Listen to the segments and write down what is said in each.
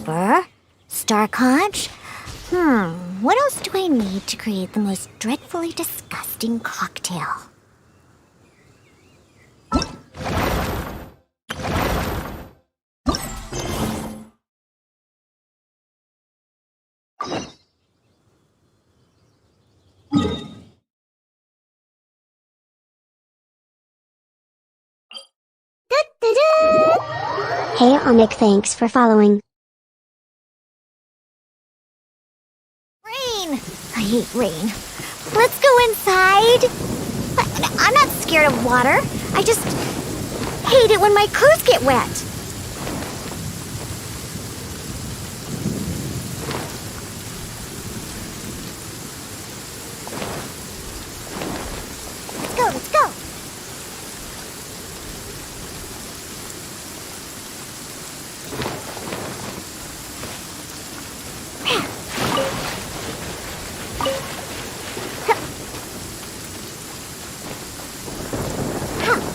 Pepper, star conch. What else do I need to create the most dreadfully disgusting cocktail? Hey Onik, thanks for following. Rain! I hate rain. Let's go inside. I'm not scared of water. I just hate it when my clothes get wet. Let's go.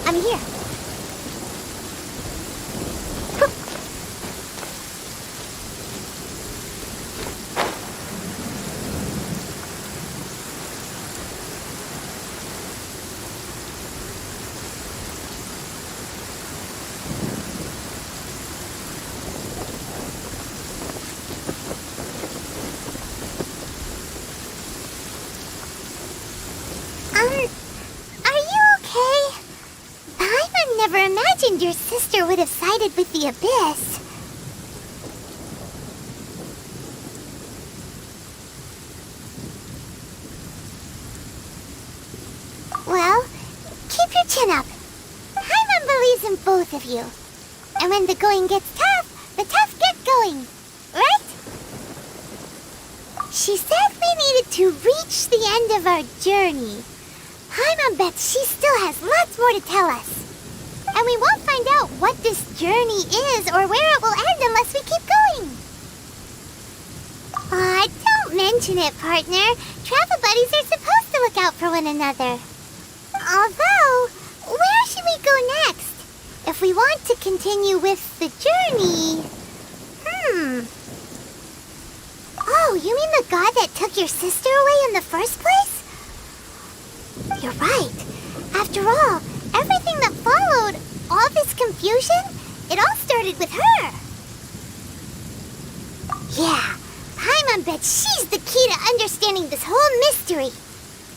I'm here. Are you okay? Paimon never imagined your sister would have sided with the Abyss. Well, keep your chin up. Paimon believes in both of you. And when the going gets tough, the tough get going. Right? She said we needed to reach the end of our journey. Paimon bets she still has lots more to tell us. And we won't find out what this journey is or where it will end unless we keep going. Aw, don't mention it, partner. Travel buddies are supposed to look out for one another. Although, where should we go next? If we want to continue with the journey... Oh, you mean the god that took your sister away in the first place? You're right. After all, everything that followed, all this confusion, it all started with her. Yeah, Paimon bets she's the key to understanding this whole mystery.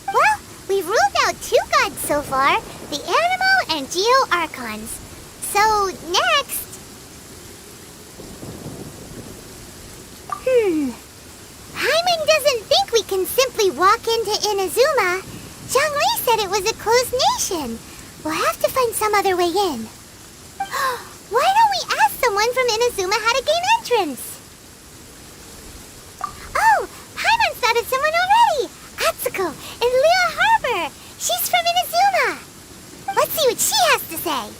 Well, we've ruled out 2 gods so far, the Animal and Geo Archons. So, next... Paimon doesn't think we can simply walk into Inazuma. Zhongli said it was a closed nation. We'll have to find some other way in. Why don't we ask someone from Inazuma how to gain entrance? Oh, Paimon thought of someone already! Atsuko in Liyue Harbor! She's from Inazuma! Let's see what she has to say.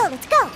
Let's go!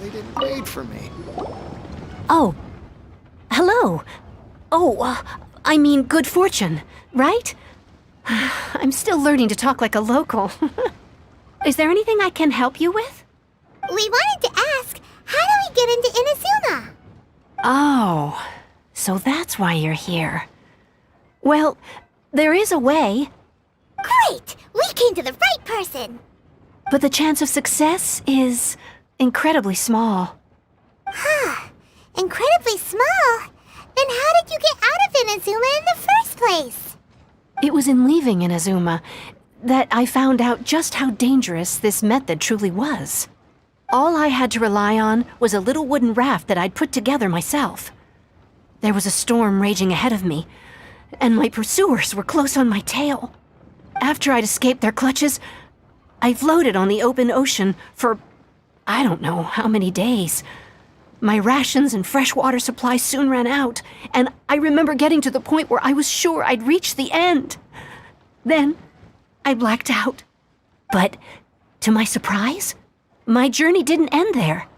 They didn't wait for me. Oh. Hello. Oh, I mean good fortune, right? I'm still learning to talk like a local. Is there anything I can help you with? We wanted to ask, how do we get into Inazuma? Oh, so that's why you're here. Well, there is a way, Great! We came to the right person! but the chance of success is incredibly small. Incredibly small? Then how did you get out of Inazuma in the first place? It was in leaving Inazuma that I found out just how dangerous this method truly was. All I had to rely on was a little wooden raft that I'd put together myself. There was a storm raging ahead of me, and my pursuers were close on my tail. After I'd escaped their clutches, I floated on the open ocean for I don't know how many days. My rations and freshwater supply soon ran out, and I remember getting to the point where I was sure I'd reached the end. Then, I blacked out. But, to my surprise, my journey didn't end there.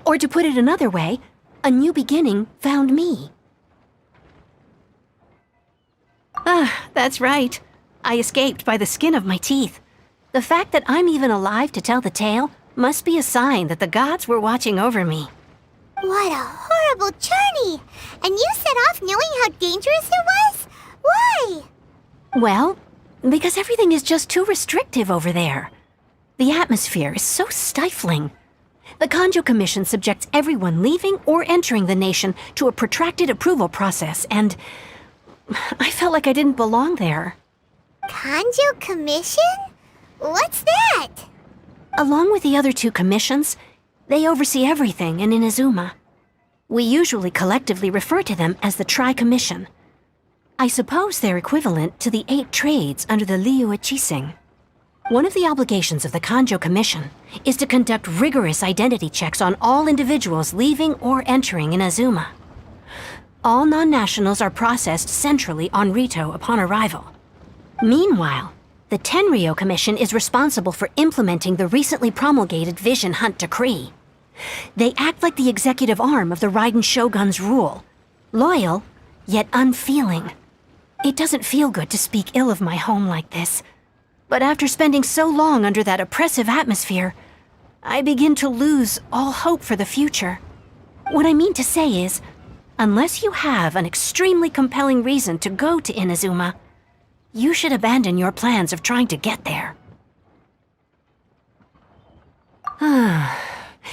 Or to put it another way, a new beginning found me. That's right. I escaped by the skin of my teeth. The fact that I'm even alive to tell the tale must be a sign that the gods were watching over me. What a horrible journey! And you set off knowing how dangerous it was? Why? Well, because everything is just too restrictive over there. The atmosphere is so stifling. The Kanjo Commission subjects everyone leaving or entering the nation to a protracted approval process, and I felt like I didn't belong there. Kanjo Commission? What's that? Along with the other two commissions, they oversee everything in Inazuma. We usually collectively refer to them as the Tri-Commission. I suppose they're equivalent to the 8 trades under the Liyue Qixing. One of the obligations of the Kanjo Commission is to conduct rigorous identity checks on all individuals leaving or entering Inazuma. All non-nationals are processed centrally on Rito upon arrival. Meanwhile, the Tenryo Commission is responsible for implementing the recently promulgated Vision Hunt Decree. They act like the executive arm of the Raiden Shogun's rule. Loyal, yet unfeeling. It doesn't feel good to speak ill of my home like this. But after spending so long under that oppressive atmosphere, I begin to lose all hope for the future. What I mean to say is, unless you have an extremely compelling reason to go to Inazuma, you should abandon your plans of trying to get there.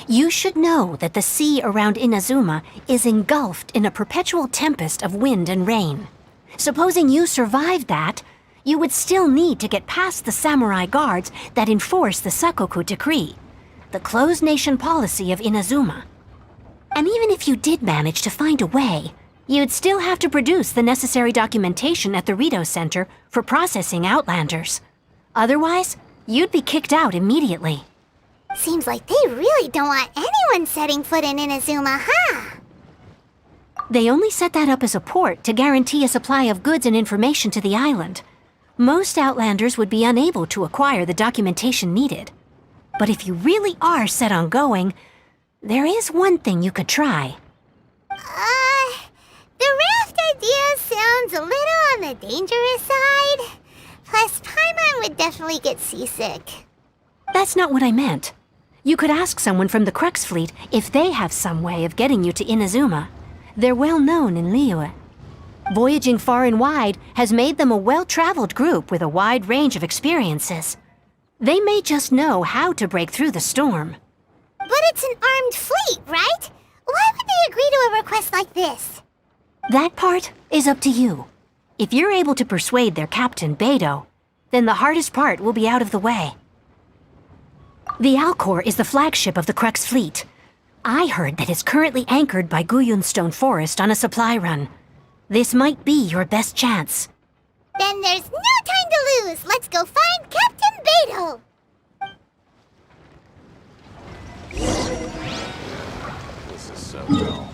You should know that the sea around Inazuma is engulfed in a perpetual tempest of wind and rain. Supposing you survived that, you would still need to get past the samurai guards that enforce the Sakoku Decree, the closed nation policy of Inazuma. And even if you did manage to find a way, you'd still have to produce the necessary documentation at the Rito Center for processing Outlanders. Otherwise, you'd be kicked out immediately. Seems like they really don't want anyone setting foot in Inazuma, huh? They only set that up as a port to guarantee a supply of goods and information to the island. Most Outlanders would be unable to acquire the documentation needed. But if you really are set on going, there is one thing you could try. The raft idea sounds a little on the dangerous side. Plus, Paimon would definitely get seasick. That's not what I meant. You could ask someone from the Crux fleet if they have some way of getting you to Inazuma. They're well known in Liyue. Voyaging far and wide has made them a well-traveled group with a wide range of experiences. They may just know how to break through the storm. But it's an armed fleet, right? Why would they agree to a request like this? That part is up to you. If you're able to persuade their captain, Beidou, then the hardest part will be out of the way. The Alcor is the flagship of the Crux fleet. I heard that it's currently anchored by Guyunstone Forest on a supply run. This might be your best chance. Then there's no time to lose. Let's go find Captain Beidou. This is so dull.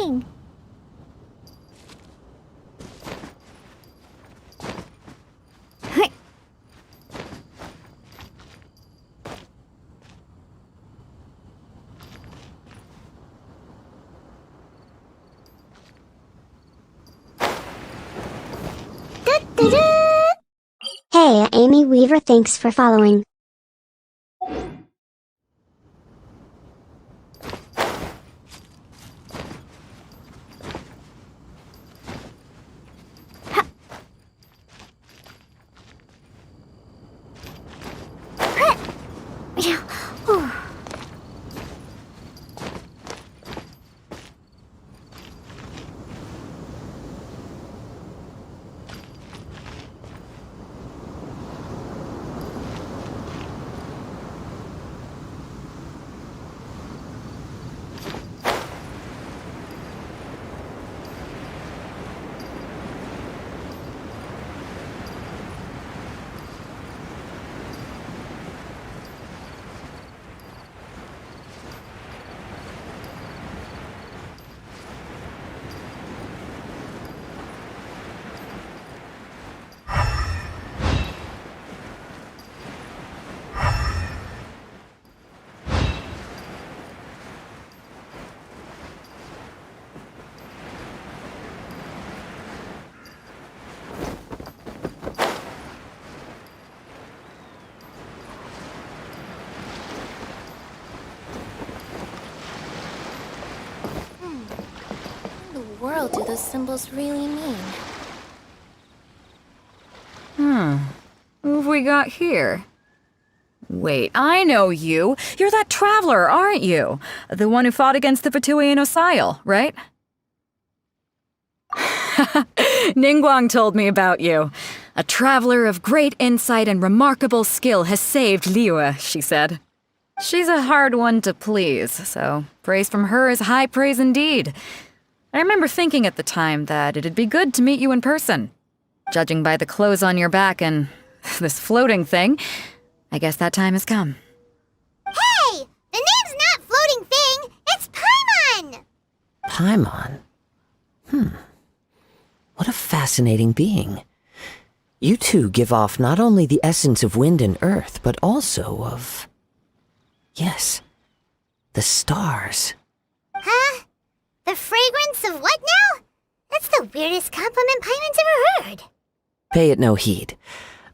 thing. Hey, Amy Weaver, thanks for following. What in the world do those symbols really mean? Who have we got here? Wait, I know you. You're that traveler, aren't you? The one who fought against the Beidou and Kazuha, right? Ningguang told me about you. A traveler of great insight and remarkable skill has saved Liyue, she said. She's a hard one to please, so praise from her is high praise indeed. I remember thinking at the time that it'd be good to meet you in person. Judging by the clothes on your back and this floating thing, I guess that time has come. Hey! The name's not Floating Thing! It's Paimon! Paimon? What a fascinating being. You two give off not only the essence of wind and earth, but also of... yes, the stars. Huh? The fragrance of what now? That's the weirdest compliment Paimon's ever heard. Pay it no heed.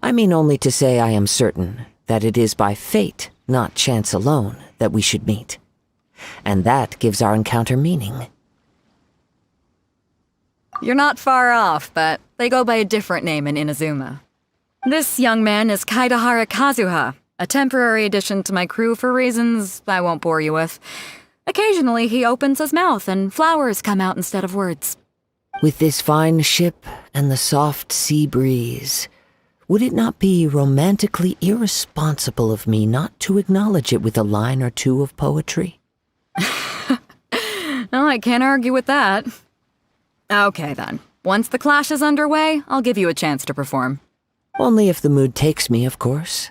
I mean only to say I am certain that it is by fate, not chance alone, that we should meet. And that gives our encounter meaning. You're not far off, but they go by a different name in Inazuma. This young man is Kazuha, a temporary addition to my crew for reasons I won't bore you with. Occasionally he opens his mouth and flowers come out instead of words. With this fine ship and the soft sea breeze, would it not be romantically irresponsible of me not to acknowledge it with a line or two of poetry? Oh, I can't argue with that. Okay then. Once the clash is underway, I'll give you a chance to perform. Only if the mood takes me, of course.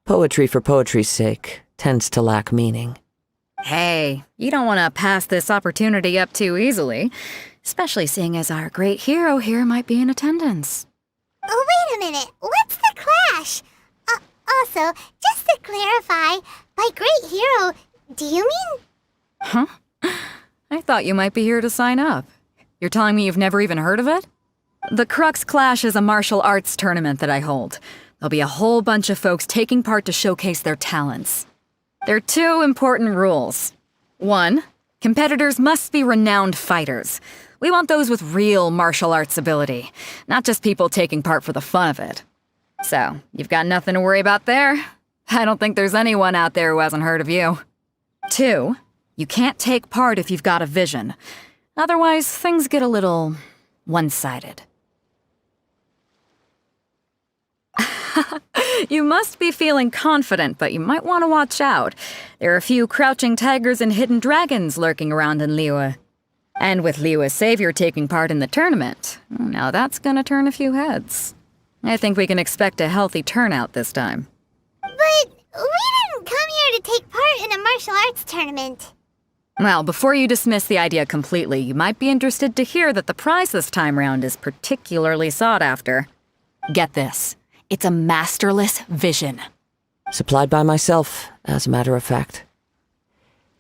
Poetry for poetry's sake tends to lack meaning. Hey, you don't want to pass this opportunity up too easily, especially seeing as our great hero here might be in attendance. Oh, wait a minute. What's the clash? Also, just to clarify, by great hero, do you mean... Huh? I thought you might be here to sign up. You're telling me you've never even heard of it? The Crux Clash is a martial arts tournament that I hold. There'll be a whole bunch of folks taking part to showcase their talents. There are two important rules. 1, competitors must be renowned fighters. We want those with real martial arts ability, not just people taking part for the fun of it. So, you've got nothing to worry about there. I don't think there's anyone out there who hasn't heard of you. 2, you can't take part if you've got a vision. Otherwise, things get a little one-sided. You must be feeling confident, but you might want to watch out. There are a few crouching tigers and hidden dragons lurking around in Liyue. And with Liyue's savior taking part in the tournament, now that's gonna turn a few heads. I think we can expect a healthy turnout this time. But we didn't come here to take part in a martial arts tournament. Well, before you dismiss the idea completely, you might be interested to hear that the prize this time round is particularly sought after. Get this. It's a masterless vision. Supplied by myself, as a matter of fact.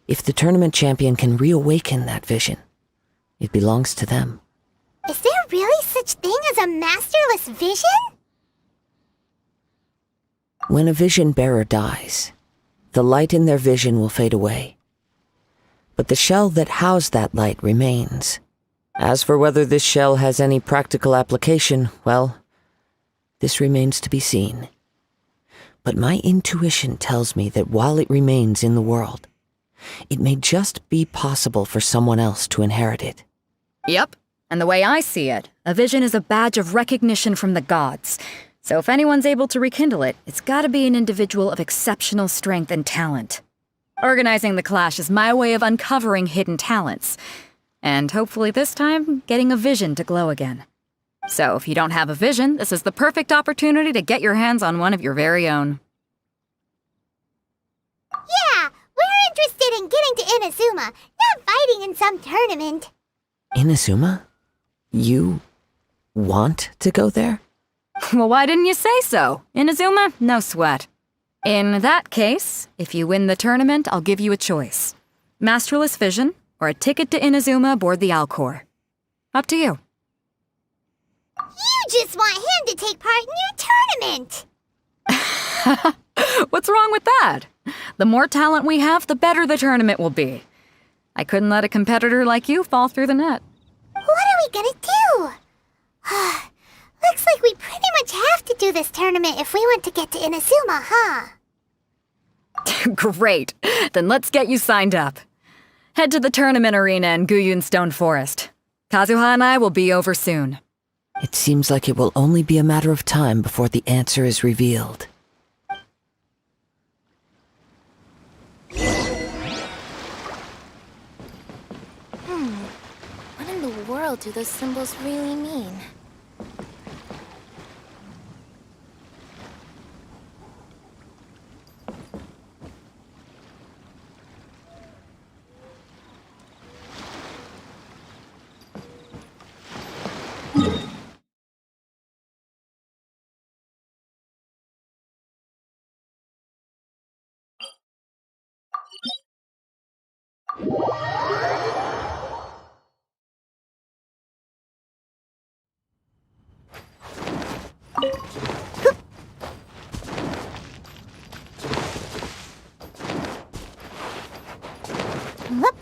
If the tournament champion can reawaken that vision, it belongs to them. Is there really such thing as a masterless vision? When a vision bearer dies, the light in their vision will fade away. But the shell that housed that light remains. As for whether this shell has any practical application, well, this remains to be seen. But my intuition tells me that while it remains in the world, it may just be possible for someone else to inherit it. Yep. And the way I see it, a vision is a badge of recognition from the gods. So if anyone's able to rekindle it, it's gotta be an individual of exceptional strength and talent. Organizing the clash is my way of uncovering hidden talents. And hopefully this time, getting a vision to glow again. So if you don't have a vision, this is the perfect opportunity to get your hands on one of your very own. Yeah, we're interested in getting to Inazuma, not fighting in some tournament. Inazuma? You want to go there? Well, why didn't you say so? Inazuma? No sweat. In that case, if you win the tournament, I'll give you a choice. Masterless Vision, or a ticket to Inazuma aboard the Alcor. Up to you. You just want him to take part in your tournament! What's wrong with that? The more talent we have, the better the tournament will be. I couldn't let a competitor like you fall through the net. What are we gonna do? Looks like we pretty much have to do this tournament if we want to get to Inazuma, huh? Great. Then let's get you signed up. Head to the tournament arena in Guyun Stone Forest. Kazuha and I will be over soon. It seems like it will only be a matter of time before the answer is revealed. What in the world do those symbols really mean? Whoop.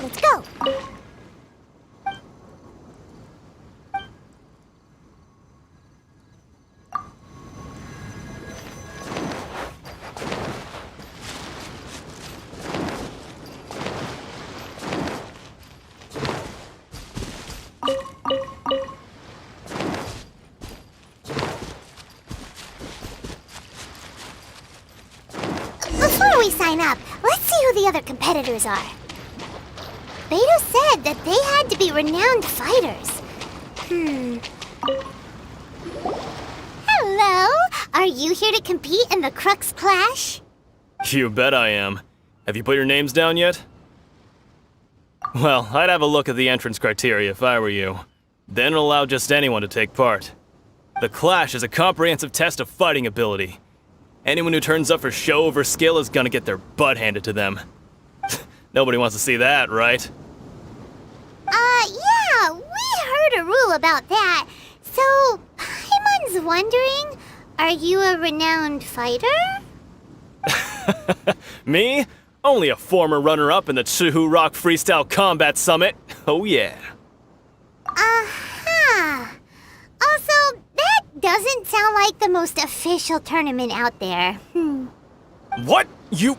Let's go! Before we sign up, let's see who the other competitors are. Beidou said that they had to be renowned fighters. Hello! Are you here to compete in the Crux clash? You bet I am. Have you put your names down yet? Well, I'd have a look at the entrance criteria if I were you. Then it'll allow just anyone to take part. The clash is a comprehensive test of fighting ability. Anyone who turns up for show over skill is gonna get their butt handed to them. Nobody wants to see that, right? Yeah, we heard a rule about that. So, Paimon's wondering, are you a renowned fighter? Me? Only a former runner-up in the Chihu Rock Freestyle Combat Summit. Oh yeah. Uh-huh. Also, that doesn't sound like the most official tournament out there. What? You...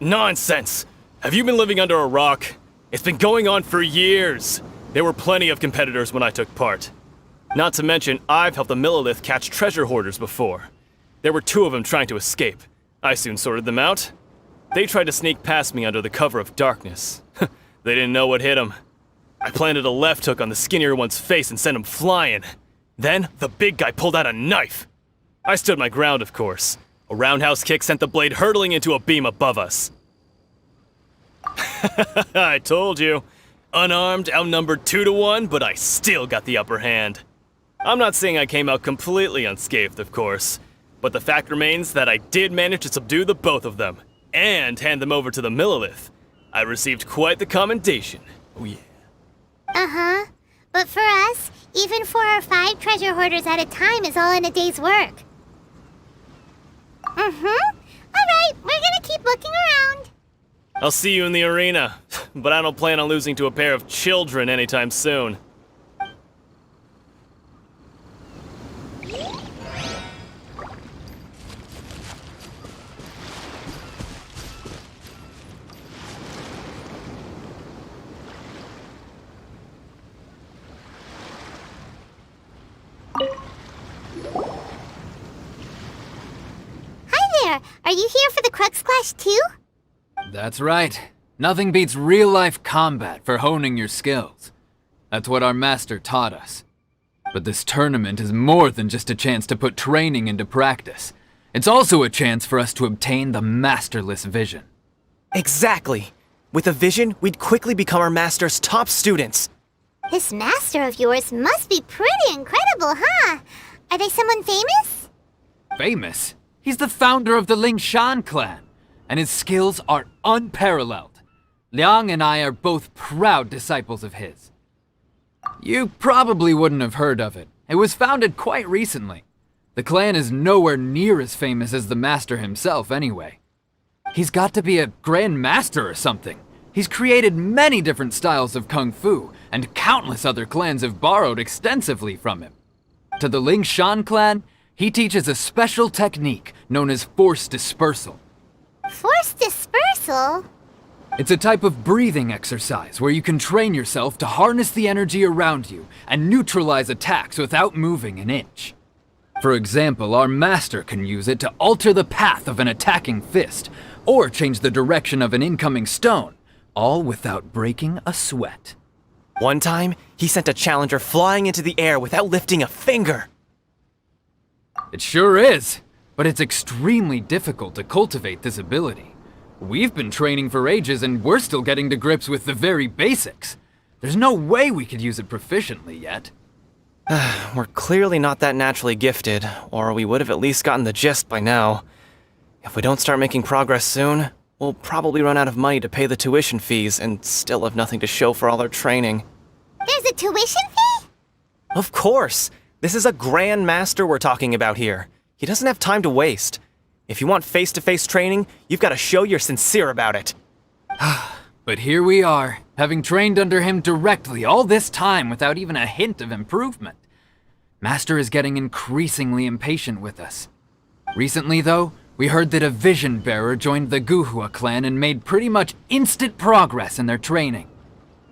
Nonsense. Have you been living under a rock? It's been going on for years. There were plenty of competitors when I took part. Not to mention, I've helped the Millilith catch treasure hoarders before. There were 2 of them trying to escape. I soon sorted them out. They tried to sneak past me under the cover of darkness. They didn't know what hit them. I planted a left hook on the skinnier one's face and sent him flying. Then, the big guy pulled out a knife. I stood my ground, of course. A roundhouse kick sent the blade hurtling into a beam above us. I told you. Unarmed, outnumbered 2 to 1, but I still got the upper hand. I'm not saying I came out completely unscathed, of course, but the fact remains that I did manage to subdue the both of them, and hand them over to the Millilith. I received quite the commendation. Oh yeah. Uh-huh. But for us, even 4 or 5 treasure hoarders at a time is all in a day's work. Mm-hmm. Alright, we're gonna keep looking around. I'll see you in the arena, but I don't plan on losing to a pair of children anytime soon. Hi there! Are you here for the Crux Clash too? That's right. Nothing beats real-life combat for honing your skills. That's what our master taught us. But this tournament is more than just a chance to put training into practice. It's also a chance for us to obtain the masterless vision. Exactly. With a vision, we'd quickly become our master's top students. This master of yours must be pretty incredible, huh? Are they someone famous? Famous? He's the founder of the Lingshan clan, and his skills are unparalleled. Liang and I are both proud disciples of his. You probably wouldn't have heard of it. It was founded quite recently. The clan is nowhere near as famous as the master himself anyway. He's got to be a grand master or something. He's created many different styles of kung fu, and countless other clans have borrowed extensively from him. To the Lingshan clan, he teaches a special technique known as force dispersal. Force dispersal? It's a type of breathing exercise where you can train yourself to harness the energy around you and neutralize attacks without moving an inch. For example, our master can use it to alter the path of an attacking fist, or change the direction of an incoming stone, all without breaking a sweat. One time, he sent a challenger flying into the air without lifting a finger. It sure is, but it's extremely difficult to cultivate this ability. We've been training for ages and we're still getting to grips with the very basics. There's no way we could use it proficiently yet. We're clearly not that naturally gifted, or we would have at least gotten the gist by now. If we don't start making progress soon, we'll probably run out of money to pay the tuition fees and still have nothing to show for all our training. There's a tuition fee? Of course! This is a Grand Master we're talking about here. He doesn't have time to waste. If you want face-to-face training, you've got to show you're sincere about it. But here we are, having trained under him directly all this time without even a hint of improvement. Master is getting increasingly impatient with us. Recently, though, we heard that a vision bearer joined the Guhua clan and made pretty much instant progress in their training.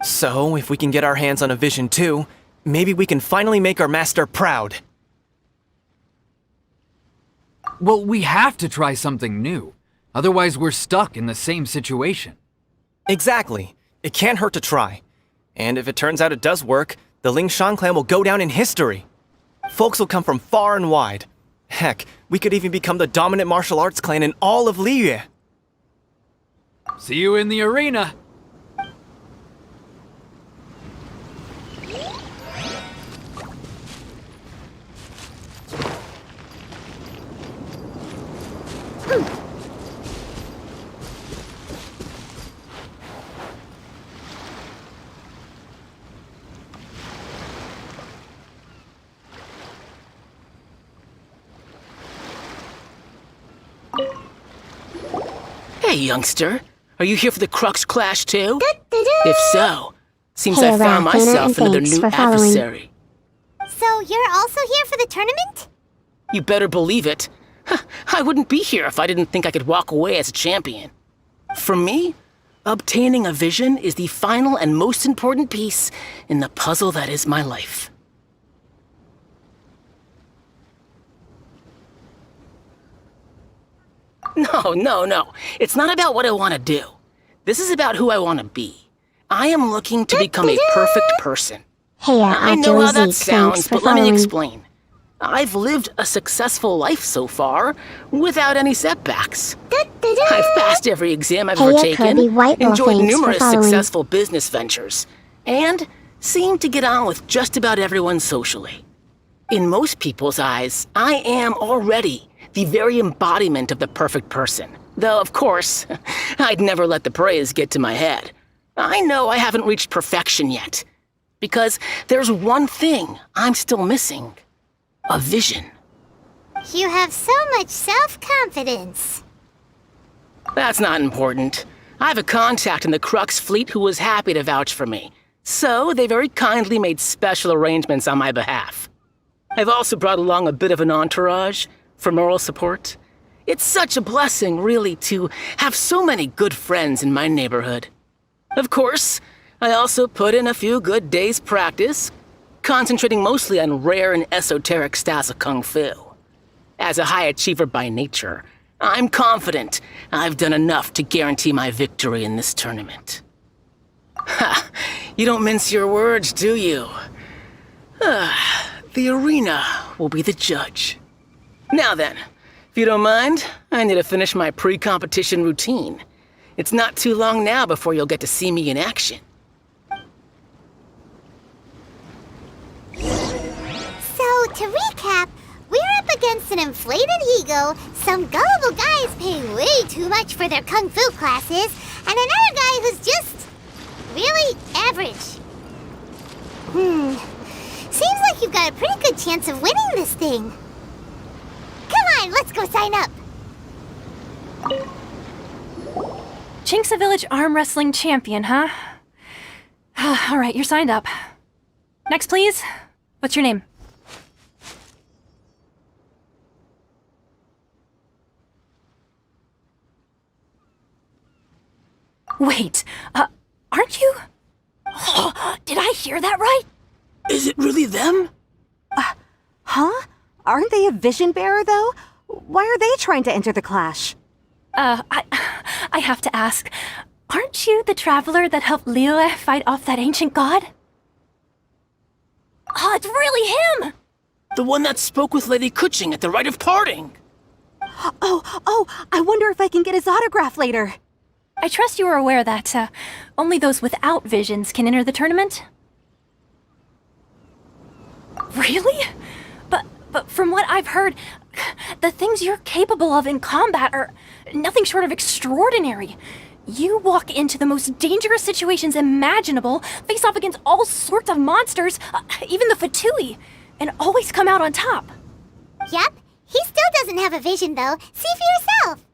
So, if we can get our hands on a vision too, maybe we can finally make our master proud. Well, we have to try something new. Otherwise, we're stuck in the same situation. Exactly. It can't hurt to try. And if it turns out it does work, the Lingshan clan will go down in history. Folks will come from far and wide. Heck, we could even become the dominant martial arts clan in all of Liyue. See you in the arena! Hey, youngster. Are you here for the Crux Clash too? If so, seems Hey, I found Archon, myself and another thanks new for following. adversary. So you're also here for the tournament? You better believe it. I wouldn't be here if I didn't think I could walk away as a champion. For me, obtaining a vision is the final and most important piece in the puzzle that is my life. No. It's not about what I want to do. This is about who I want to be. I am looking to become a perfect person. Hey, I know how that Zeke, sounds, thanks for but let me following. explain. I've lived a successful life so far, without any setbacks. I've passed every exam I've ever Hey, Kirby taken, Whitewell, enjoyed thanks for numerous following. successful business ventures, and seem to get on with just about everyone socially. In most people's eyes, I am already the very embodiment of the perfect person. Though, of course, I'd never let the praise get to my head. I know I haven't reached perfection yet, because there's one thing I'm still missing. A vision. You have so much self-confidence. That's not important. I have a contact in the Crux fleet who was happy to vouch for me, so they very kindly made special arrangements on my behalf. I've also brought along a bit of an entourage for moral support. It's such a blessing, really, to have so many good friends in my neighborhood. Of course, I also put in a few good days' practice, concentrating mostly on rare and esoteric styles of Kung Fu. As a high achiever by nature, I'm confident I've done enough to guarantee my victory in this tournament. Ha! You don't mince your words, do you? The arena will be the judge. Now then, if you don't mind, I need to finish my pre-competition routine. It's not too long now before you'll get to see me in action. So, to recap, we're up against an inflated ego, some gullible guys paying way too much for their kung fu classes, and another guy who's just really average. Seems like you've got a pretty good chance of winning this thing. Come on, let's go sign up. Chinksa Village arm wrestling champion, huh? All right, you're signed up. Next, please. What's your name? Wait, aren't you? Did I hear that right? Is it really them? Huh? Aren't they a vision bearer, though? Why are they trying to enter the clash? I have to ask, aren't you the traveler that helped Liyue fight off that ancient god? Oh, it's really him! The one that spoke with Lady Kuching at the rite of parting. Oh, I wonder if I can get his autograph later. I trust you are aware that, only those without visions can enter the tournament? Really? But from what I've heard, the things you're capable of in combat are nothing short of extraordinary. You walk into the most dangerous situations imaginable, face off against all sorts of monsters, even the Fatui, and always come out on top. Yep, he still doesn't have a vision though. See for yourself.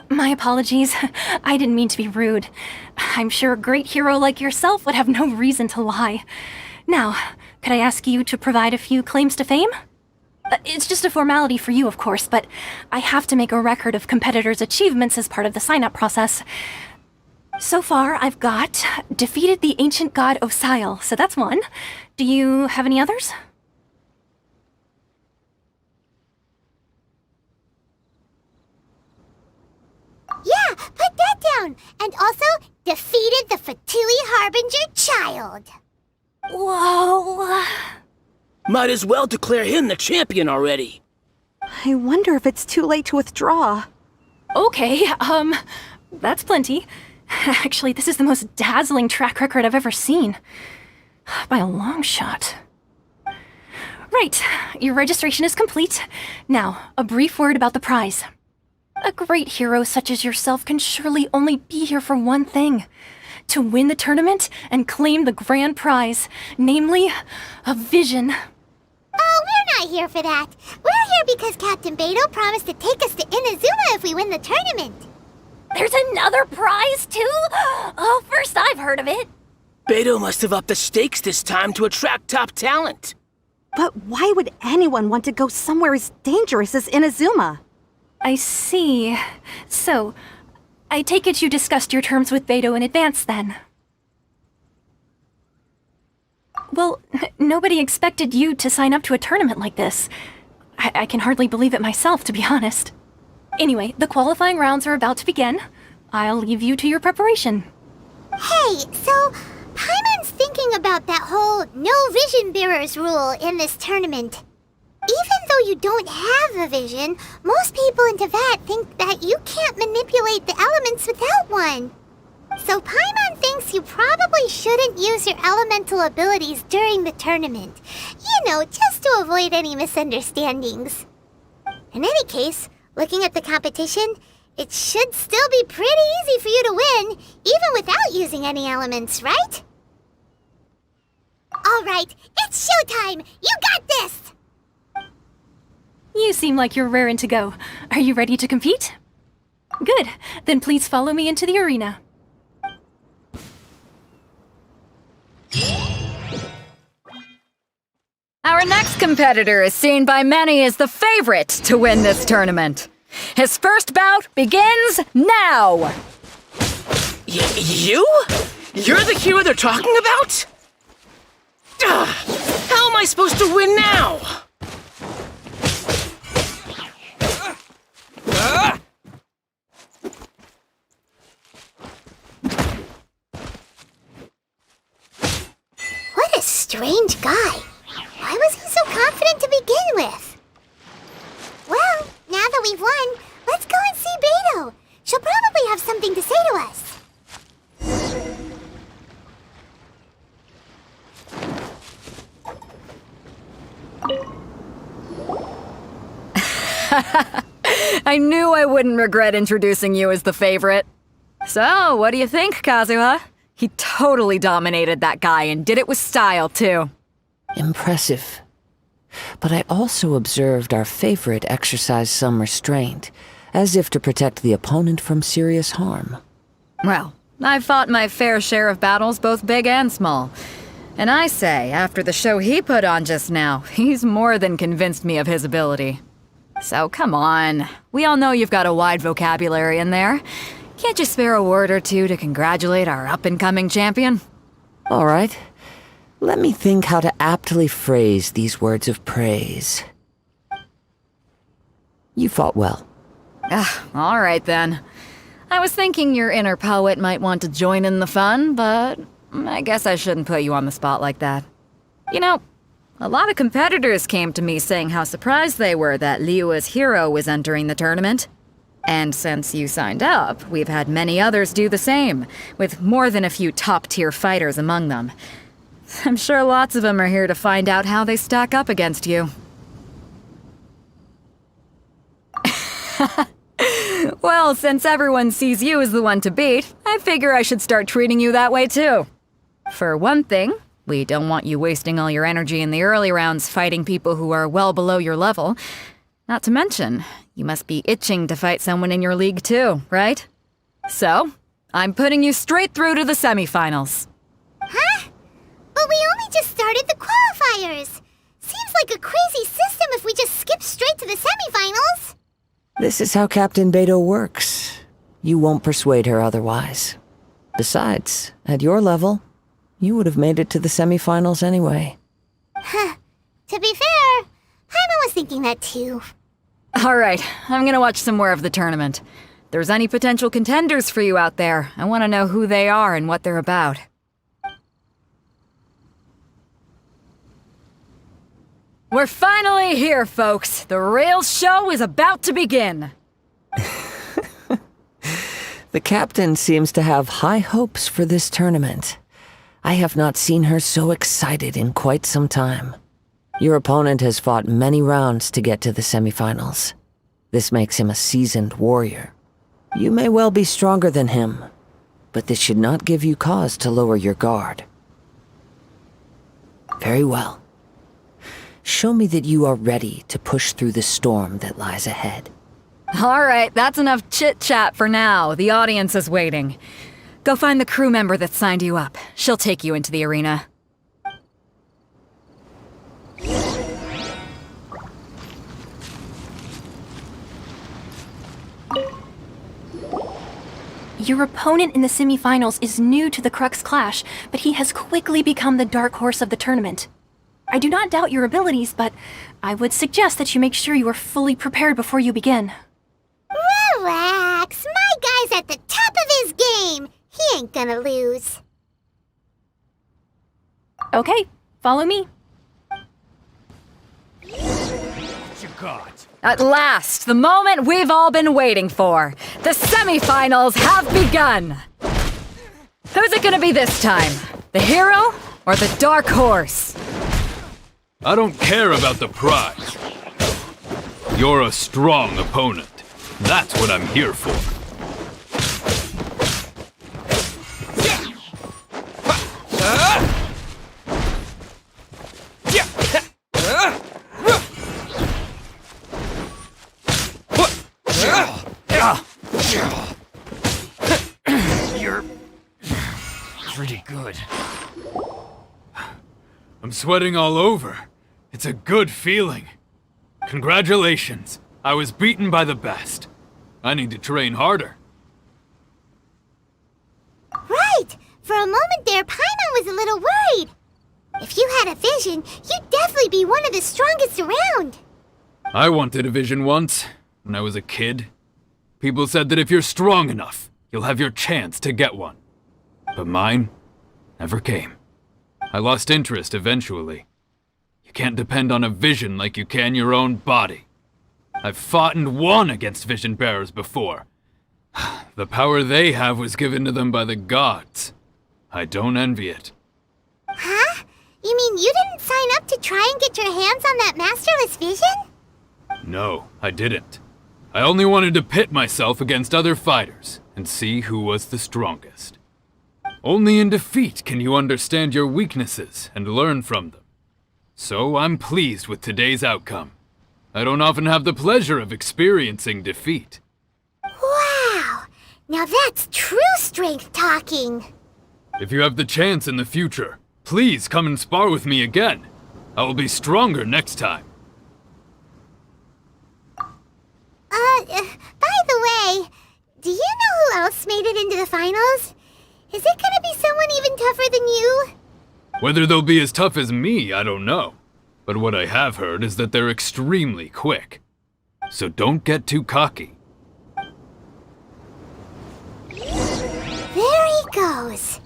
My apologies. I didn't mean to be rude. I'm sure a great hero like yourself would have no reason to lie. Now, could I ask you to provide a few claims to fame? It's just a formality for you, of course, but I have to make a record of competitors' achievements as part of the sign-up process. So far, I've got defeated the ancient god Osail, so that's one. Do you have any others? Yeah, put that down. And also, defeated the Fatui Harbinger child. Whoa. Might as well declare him the champion already. I wonder if it's too late to withdraw. Okay, that's plenty. Actually, this is the most dazzling track record I've ever seen. By a long shot. Right, your registration is complete. Now, a brief word about the prize. A great hero such as yourself can surely only be here for one thing. To win the tournament and claim the grand prize, namely, a vision. Oh, we're not here for that. We're here because Captain Beidou promised to take us to Inazuma if we win the tournament. There's another prize, too? Oh, first I've heard of it. Beidou must have upped the stakes this time to attract top talent. But why would anyone want to go somewhere as dangerous as Inazuma? I see. So, I take it you discussed your terms with Beidou in advance, then? Well, nobody expected you to sign up to a tournament like this. I can hardly believe it myself, to be honest. Anyway, the qualifying rounds are about to begin. I'll leave you to your preparation. Hey, so Paimon's thinking about that whole no vision bearers rule in this tournament. Even though you don't have a vision, most people in Teyvat think that you can't manipulate the elements without one. So Paimon thinks you probably shouldn't use your elemental abilities during the tournament. You know, just to avoid any misunderstandings. In any case, looking at the competition, it should still be pretty easy for you to win, even without using any elements, right? Alright, it's showtime! You got this! You seem like you're raring to go. Are you ready to compete? Good. Then please follow me into the arena. Our next competitor is seen by many as the favorite to win this tournament. His first bout begins now! You? You're the hero they're talking about? Ugh, how am I supposed to win now? What a strange guy. Why was he so confident to begin with? Well, now that we've won, let's go and see Beidou. She'll probably have something to say to us. I knew I wouldn't regret introducing you as the favorite. So, what do you think, Kazuha? He totally dominated that guy and did it with style, too. Impressive. But I also observed our favorite exercise some restraint, as if to protect the opponent from serious harm. Well, I've fought my fair share of battles, both big and small. And I say, after the show he put on just now, he's more than convinced me of his ability. So come on, we all know you've got a wide vocabulary in there. Can't you spare a word or two to congratulate our up-and-coming champion? All right. Let me think how to aptly phrase these words of praise. You fought well. All right then. I was thinking your inner poet might want to join in the fun, but I guess I shouldn't put you on the spot like that. You know, a lot of competitors came to me saying how surprised they were that Liyue's hero was entering the tournament. And since you signed up, we've had many others do the same, with more than a few top-tier fighters among them. I'm sure lots of them are here to find out how they stack up against you. Well, since everyone sees you as the one to beat, I figure I should start treating you that way too. For one thing, we don't want you wasting all your energy in the early rounds fighting people who are well below your level. Not to mention, you must be itching to fight someone in your league too, right? So, I'm putting you straight through to the semifinals. Huh? But we only just started the qualifiers. Seems like a crazy system if we just skip straight to the semifinals. This is how Captain Beidou works. You won't persuade her otherwise. Besides, at your level, you would have made it to the semifinals anyway. Huh. To be fair, Paimon was thinking that too. All right, I'm gonna watch some more of the tournament. If there's any potential contenders for you out there, I want to know who they are and what they're about. We're finally here, folks. The real show is about to begin. The captain seems to have high hopes for this tournament. I have not seen her so excited in quite some time. Your opponent has fought many rounds to get to the semifinals. This makes him a seasoned warrior. You may well be stronger than him, but this should not give you cause to lower your guard. Very well. Show me that you are ready to push through the storm that lies ahead. All right, that's enough chit-chat for now. The audience is waiting. Go find the crew member that signed you up. She'll take you into the arena. Your opponent in the semifinals is new to the Crux clash, but he has quickly become the dark horse of the tournament. I do not doubt your abilities, but I would suggest that you make sure you are fully prepared before you begin. Relax. My guy's at the top of his game. He ain't gonna lose. Okay, follow me. What you got? At last, the moment we've all been waiting for. The semifinals have begun. Who's it gonna be this time? The hero or the dark horse? I don't care about the prize. You're a strong opponent. That's what I'm here for. You're pretty good. I'm sweating all over. It's a good feeling. Congratulations. I was beaten by the best. I need to train harder. Right! For a moment there, Paimon was a little worried. If you had a vision, you'd definitely be one of the strongest around. I wanted a vision once, when I was a kid. People said that if you're strong enough, you'll have your chance to get one. But mine never came. I lost interest eventually. You can't depend on a vision like you can your own body. I've fought and won against vision bearers before. The power they have was given to them by the gods. I don't envy it. Huh? You mean you didn't sign up to try and get your hands on that masterless vision? No, I didn't. I only wanted to pit myself against other fighters and see who was the strongest. Only in defeat can you understand your weaknesses and learn from them. So I'm pleased with today's outcome. I don't often have the pleasure of experiencing defeat. Wow! Now that's true strength talking. If you have the chance in the future, please come and spar with me again. I will be stronger next time. By the way, do you know who else made it into the finals? Is it gonna be someone even tougher than you? Whether they'll be as tough as me, I don't know. But what I have heard is that they're extremely quick. So don't get too cocky. There he goes.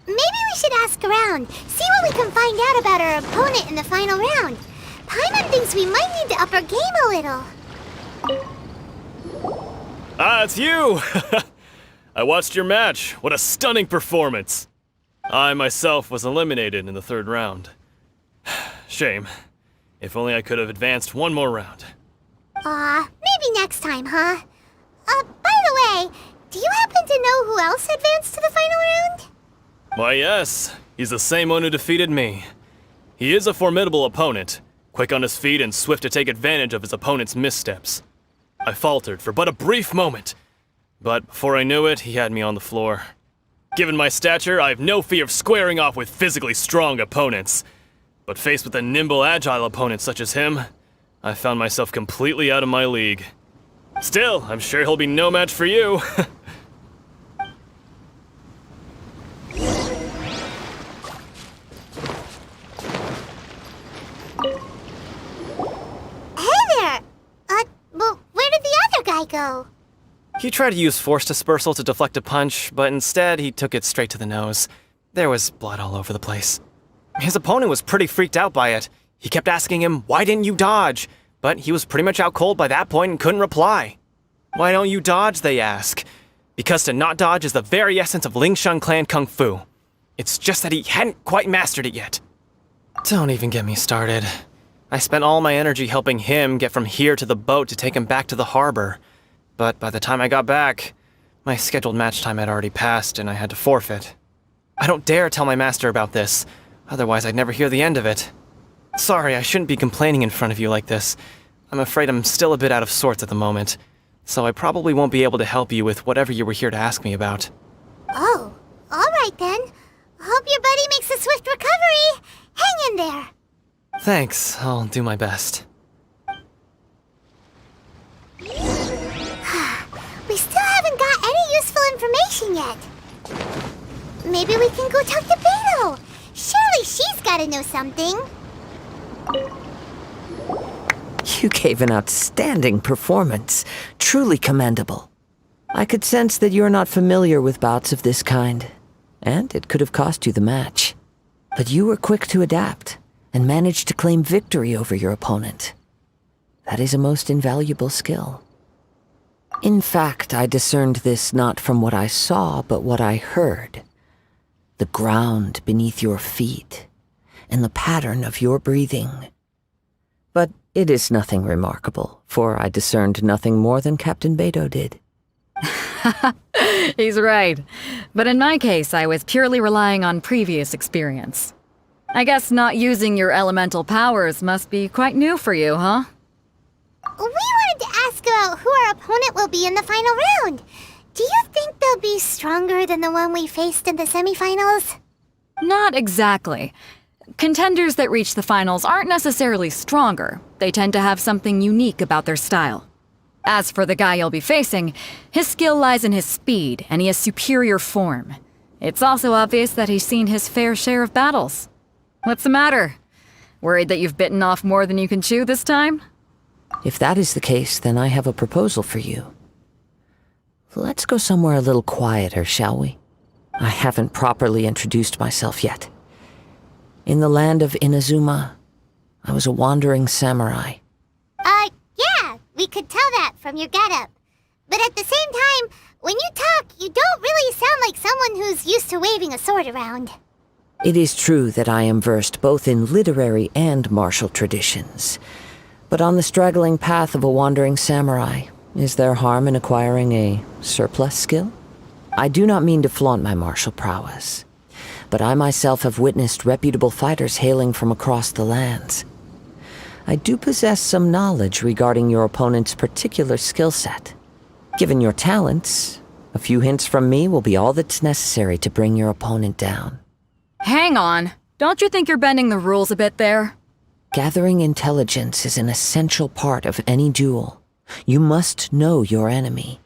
Maybe we should ask around, see what we can find out about our opponent in the final round. Paimon thinks we might need to up our game a little. Ah, it's you! I watched your match. What a stunning performance. I myself was eliminated in the third round. Shame. If only I could have advanced one more round. Maybe next time, huh? By the way, do you happen to know who else advanced to the final round? Why, yes. He's the same one who defeated me. He is a formidable opponent, quick on his feet and swift to take advantage of his opponent's missteps. I faltered for but a brief moment, but before I knew it, he had me on the floor. Given my stature, I have no fear of squaring off with physically strong opponents. But faced with a nimble, agile opponent such as him, I found myself completely out of my league. Still, I'm sure he'll be no match for you. Hey there! Well, where did the other guy go? He tried to use force dispersal to deflect a punch, but instead he took it straight to the nose. There was blood all over the place. His opponent was pretty freaked out by it. He kept asking him, "Why didn't you dodge?" But he was pretty much out cold by that point and couldn't reply. "Why don't you dodge?" they ask. Because to not dodge is the very essence of Lingshan clan kung fu. It's just that he hadn't quite mastered it yet. Don't even get me started. I spent all my energy helping him get from here to the boat to take him back to the harbor. But by the time I got back, my scheduled match time had already passed and I had to forfeit. I don't dare tell my master about this, otherwise I'd never hear the end of it. Sorry, I shouldn't be complaining in front of you like this. I'm afraid I'm still a bit out of sorts at the moment, so I probably won't be able to help you with whatever you were here to ask me about. Oh, alright then. Hope your buddy makes a swift recovery. Hang in there. Thanks, I'll do my best. We still haven't got any useful information yet. Maybe we can go talk to Beidou. Surely she's gotta know something. You gave an outstanding performance. Truly commendable. I could sense that you're not familiar with bouts of this kind, and it could have cost you the match. But you were quick to adapt, and managed to claim victory over your opponent. That is a most invaluable skill. In fact, I discerned this not from what I saw, but what I heard. The ground beneath your feet, and the pattern of your breathing. But it is nothing remarkable, for I discerned nothing more than Captain Beidou did. He's right. But in my case, I was purely relying on previous experience. I guess not using your elemental powers must be quite new for you, huh? We wanted to ask about who our opponent will be in the final round. Do you think they'll be stronger than the one we faced in the semifinals? Not exactly. Contenders that reach the finals aren't necessarily stronger. They tend to have something unique about their style. As for the guy you'll be facing, his skill lies in his speed, and he has superior form. It's also obvious that he's seen his fair share of battles. What's the matter? Worried that you've bitten off more than you can chew this time? If that is the case, then I have a proposal for you. Let's go somewhere a little quieter, shall we? I haven't properly introduced myself yet. In the land of Inazuma, I was a wandering samurai. Yeah, we could tell that from your getup. But at the same time, when you talk, you don't really sound like someone who's used to waving a sword around. It is true that I am versed both in literary and martial traditions. But on the straggling path of a wandering samurai, is there harm in acquiring a surplus skill? I do not mean to flaunt my martial prowess, but I myself have witnessed reputable fighters hailing from across the lands. I do possess some knowledge regarding your opponent's particular skill set. Given your talents, a few hints from me will be all that's necessary to bring your opponent down. Hang on. Don't you think you're bending the rules a bit there? Gathering intelligence is an essential part of any duel. You must know your enemy.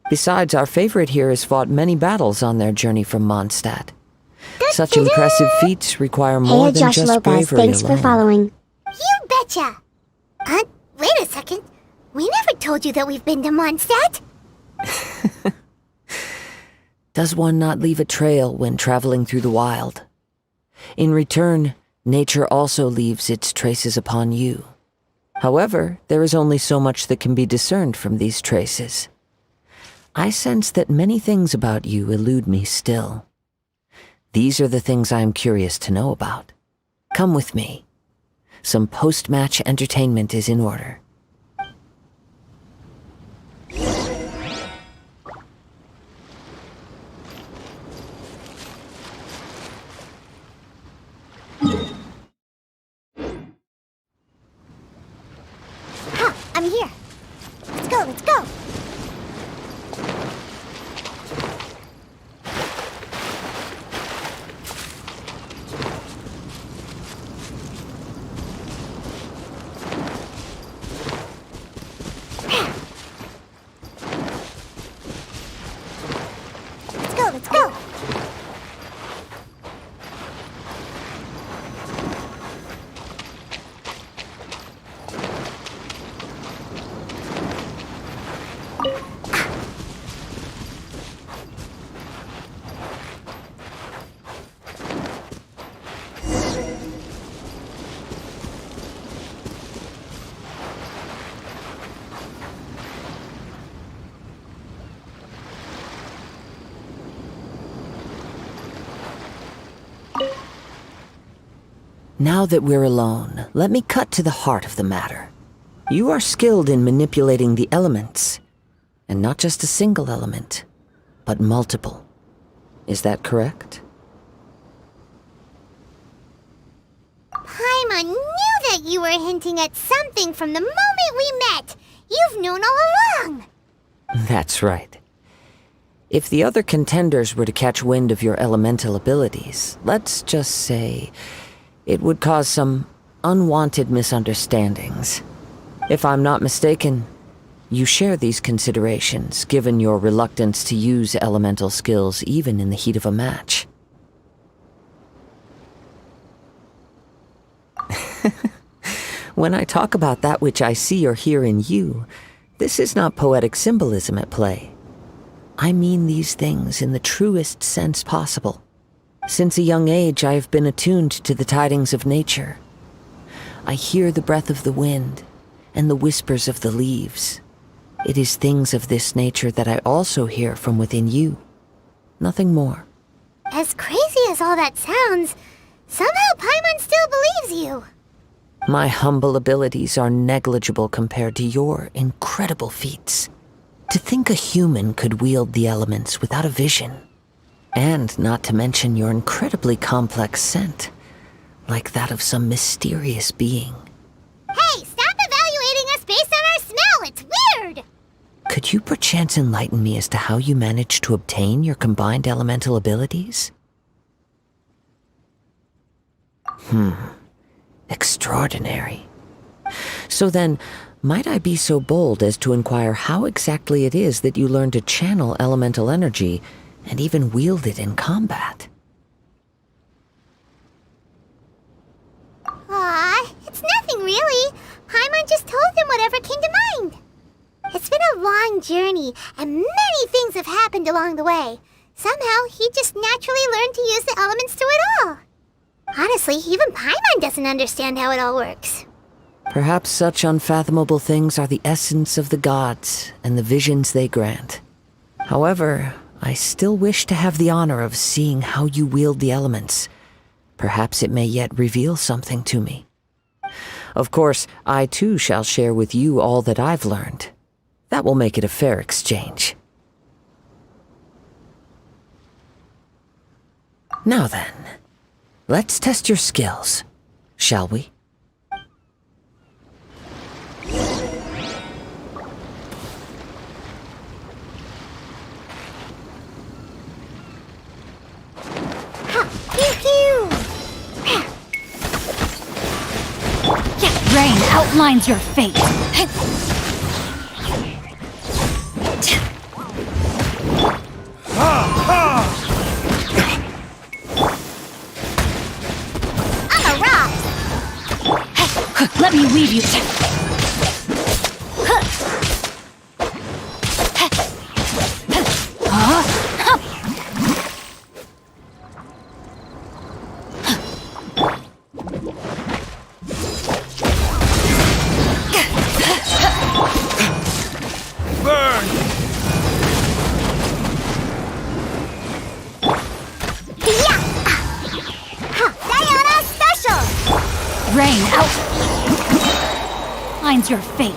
Besides, our favorite here has fought many battles on their journey from Mondstadt. Such impressive feats require more than Josh just Lopez, bravery thanks alone. for following. You betcha! Wait a second. We never told you that we've been to Mondstadt. Does one not leave a trail when traveling through the wild? In return, nature also leaves its traces upon you. However, there is only so much that can be discerned from these traces. I sense that many things about you elude me still. These are the things I am curious to know about. Come with me. Some post-match entertainment is in order. I'm here. Let's go, let's go. Let's go, let's go. Now that we're alone, let me cut to the heart of the matter. You are skilled in manipulating the elements, and not just a single element, but multiple. Is that correct? Paimon knew that you were hinting at something from the moment we met. You've known all along. That's right. If the other contenders were to catch wind of your elemental abilities, let's just say, it would cause some unwanted misunderstandings. If I'm not mistaken, you share these considerations, given your reluctance to use elemental skills even in the heat of a match. When I talk about that which I see or hear in you, this is not poetic symbolism at play. I mean these things in the truest sense possible. Since a young age, I have been attuned to the tidings of nature. I hear the breath of the wind and the whispers of the leaves. It is things of this nature that I also hear from within you. Nothing more. As crazy as all that sounds, somehow Paimon still believes you. My humble abilities are negligible compared to your incredible feats. To think a human could wield the elements without a vision. And not to mention your incredibly complex scent, like that of some mysterious being. Hey, stop evaluating us based on our smell! It's weird! Could you perchance enlighten me as to how you managed to obtain your combined elemental abilities? Extraordinary. So then, might I be so bold as to inquire how exactly it is that you learned to channel elemental energy and even wield it in combat? Aw, it's nothing really. Paimon just told him whatever came to mind. It's been a long journey, and many things have happened along the way. Somehow, he just naturally learned to use the elements through it all. Honestly, even Paimon doesn't understand how it all works. Perhaps such unfathomable things are the essence of the gods and the visions they grant. However, I still wish to have the honor of seeing how you wield the elements. Perhaps it may yet reveal something to me. Of course, I too shall share with you all that I've learned. That will make it a fair exchange. Now then, let's test your skills, shall we? Rain outlines your fate. I'm a rock! Let me weave you. Rain outlines your fate.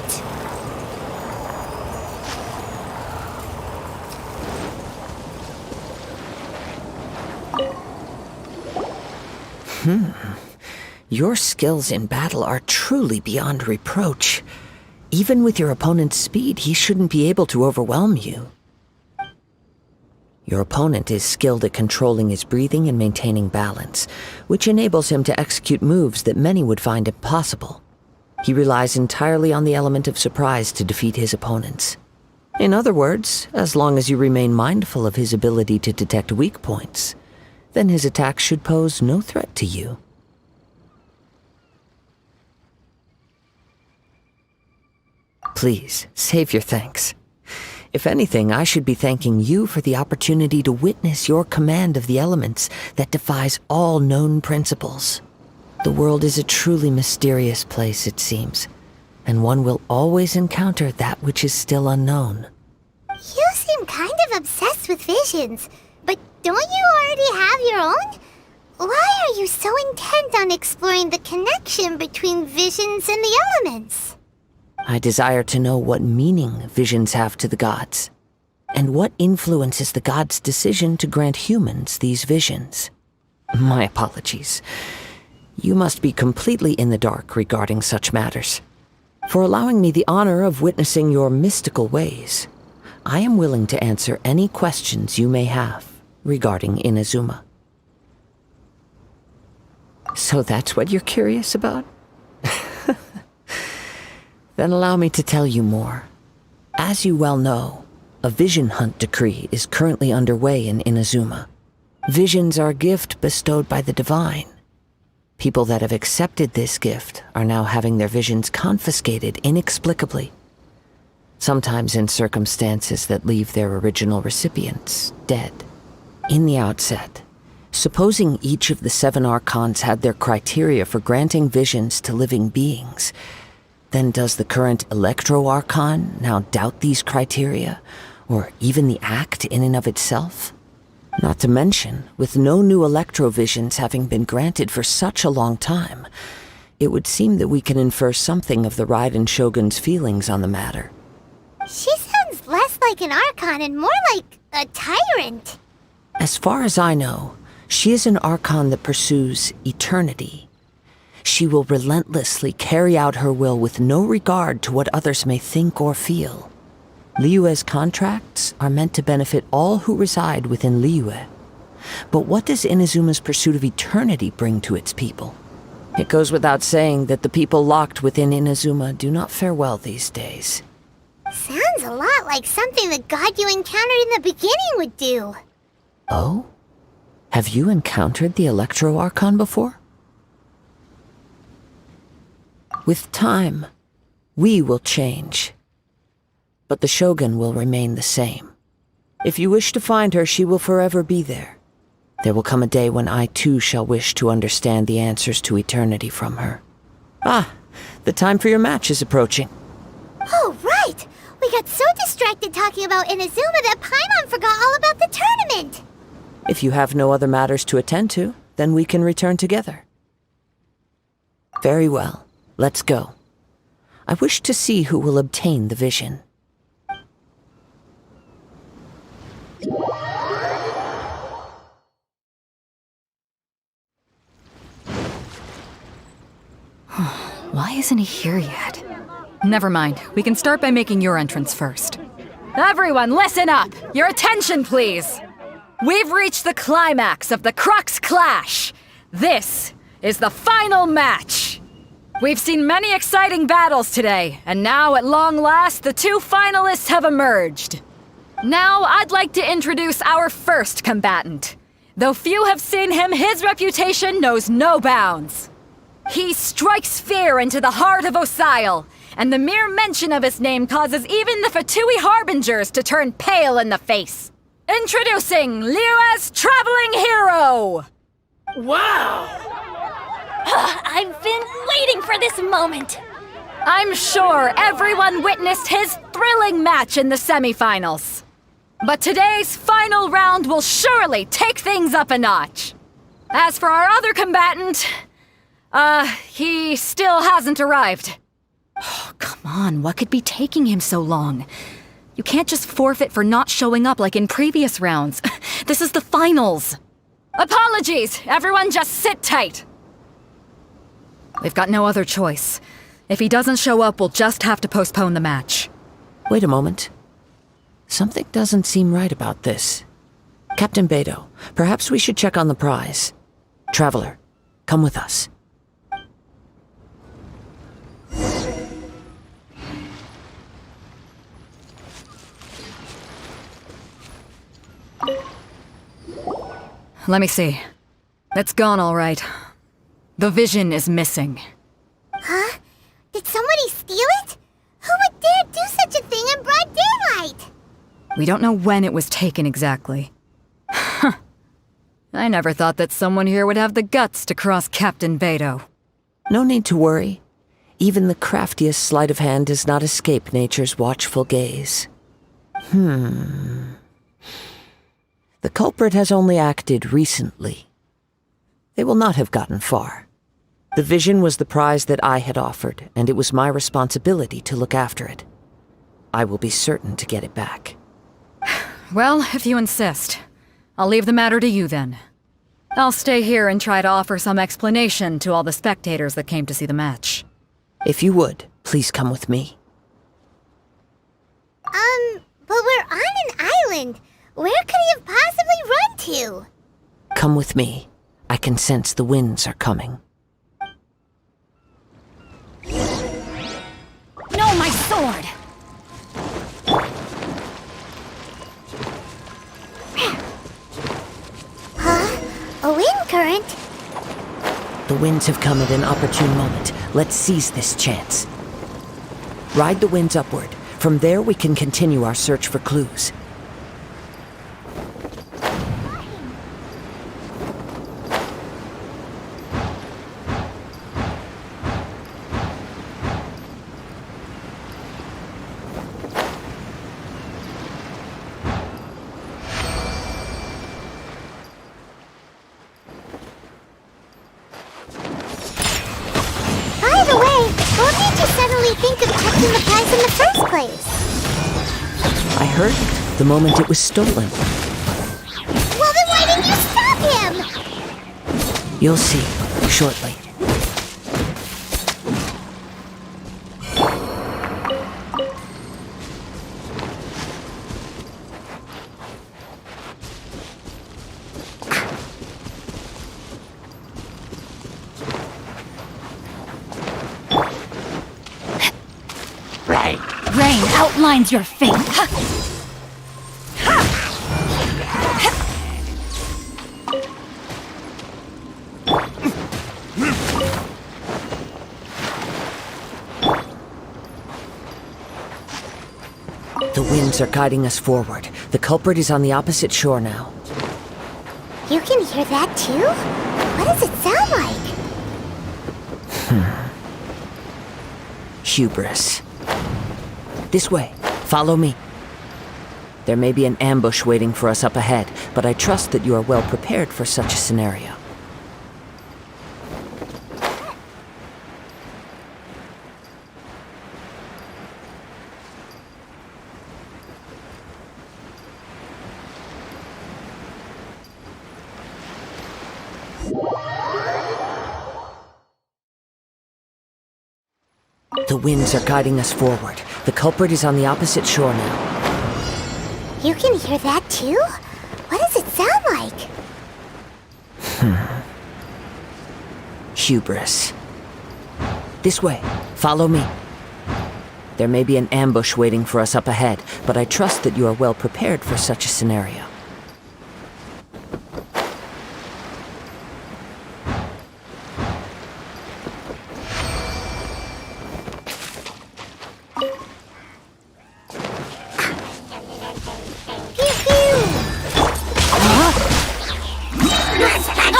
Your skills in battle are truly beyond reproach. Even with your opponent's speed, he shouldn't be able to overwhelm you. Your opponent is skilled at controlling his breathing and maintaining balance, which enables him to execute moves that many would find impossible. He relies entirely on the element of surprise to defeat his opponents. In other words, as long as you remain mindful of his ability to detect weak points, then his attacks should pose no threat to you. Please, save your thanks. If anything, I should be thanking you for the opportunity to witness your command of the elements that defies all known principles. The world is a truly mysterious place, it seems, and one will always encounter that which is still unknown. You seem kind of obsessed with visions, but don't you already have your own? Why are you so intent on exploring the connection between visions and the elements? I desire to know what meaning visions have to the gods, and what influences the gods' decision to grant humans these visions. My apologies. You must be completely in the dark regarding such matters. For allowing me the honor of witnessing your mystical ways, I am willing to answer any questions you may have regarding Inazuma. So that's what you're curious about? Then allow me to tell you more. As you well know, a vision hunt decree is currently underway in Inazuma. Visions are a gift bestowed by the divine. People that have accepted this gift are now having their visions confiscated inexplicably. Sometimes in circumstances that leave their original recipients dead. In the outset, supposing each of the 7 Archons had their criteria for granting visions to living beings, then does the current Electro-Archon now doubt these criteria, or even the act in and of itself? Not to mention, with no new Electro-visions having been granted for such a long time, it would seem that we can infer something of the Raiden Shogun's feelings on the matter. She sounds less like an Archon and more like a tyrant. As far as I know, she is an Archon that pursues eternity. She will relentlessly carry out her will with no regard to what others may think or feel. Liyue's contracts are meant to benefit all who reside within Liyue. But what does Inazuma's pursuit of eternity bring to its people? It goes without saying that the people locked within Inazuma do not fare well these days. Sounds a lot like something the god you encountered in the beginning would do. Oh? Have you encountered the Electro-Archon before? With time, we will change. But the Shogun will remain the same. If you wish to find her, she will forever be there. There will come a day when I too shall wish to understand the answers to eternity from her. Ah, the time for your match is approaching. Oh, right! We got so distracted talking about Inazuma that Paimon forgot all about the tournament! If you have no other matters to attend to, then we can return together. Very well. Let's go. I wish to see who will obtain the vision. Why isn't he here yet? Never mind. We can start by making your entrance first. Everyone, listen up! Your attention, please! We've reached the climax of the Crux clash! This is the final match! We've seen many exciting battles today, and now at long last, the 2 finalists have emerged. Now, I'd like to introduce our first combatant. Though few have seen him, his reputation knows no bounds. He strikes fear into the heart of Osile, and the mere mention of his name causes even the Fatui Harbingers to turn pale in the face. Introducing Liyue's traveling hero! Wow! I've been waiting for this moment! I'm sure everyone witnessed his thrilling match in the semifinals. But today's final round will surely take things up a notch. As for our other combatant, he still hasn't arrived. Oh, come on, what could be taking him so long? You can't just forfeit for not showing up like in previous rounds. This is the finals. Apologies, everyone just sit tight. We've got no other choice. If he doesn't show up, we'll just have to postpone the match. Wait a moment. Something doesn't seem right about this. Captain Beidou, perhaps we should check on the prize. Traveler, come with us. Let me see. It's gone all right. The vision is missing. Huh? Did somebody steal it? Who would dare do such a thing in broad daylight? We don't know when it was taken exactly. I never thought that someone here would have the guts to cross Captain Beidou. No need to worry. Even the craftiest sleight of hand does not escape nature's watchful gaze. The culprit has only acted recently. They will not have gotten far. The vision was the prize that I had offered, and it was my responsibility to look after it. I will be certain to get it back. Well, if you insist. I'll leave the matter to you then. I'll stay here and try to offer some explanation to all the spectators that came to see the match. If you would, please come with me. But we're on an island. Where could he have possibly run to? Come with me. I can sense the winds are coming. No, my sword! Huh? A wind current? The winds have come at an opportune moment. Let's seize this chance. Ride the winds upward. From there, we can continue our search for clues. By the way, what made you suddenly think of checking the prize in the first place? I heard it the moment it was stolen. Well, then why didn't you stop him? You'll see shortly. Rain outlines your fate. The winds are guiding us forward. The culprit is on the opposite shore now. You can hear that too? What does it sound like? Hubris. This way. Follow me. There may be an ambush waiting for us up ahead, but I trust that you are well prepared for such a scenario. The winds are guiding us forward. The culprit is on the opposite shore now. You can hear that too? What does it sound like? Hubris. This way. Follow me. There may be an ambush waiting for us up ahead, but I trust that you are well prepared for such a scenario.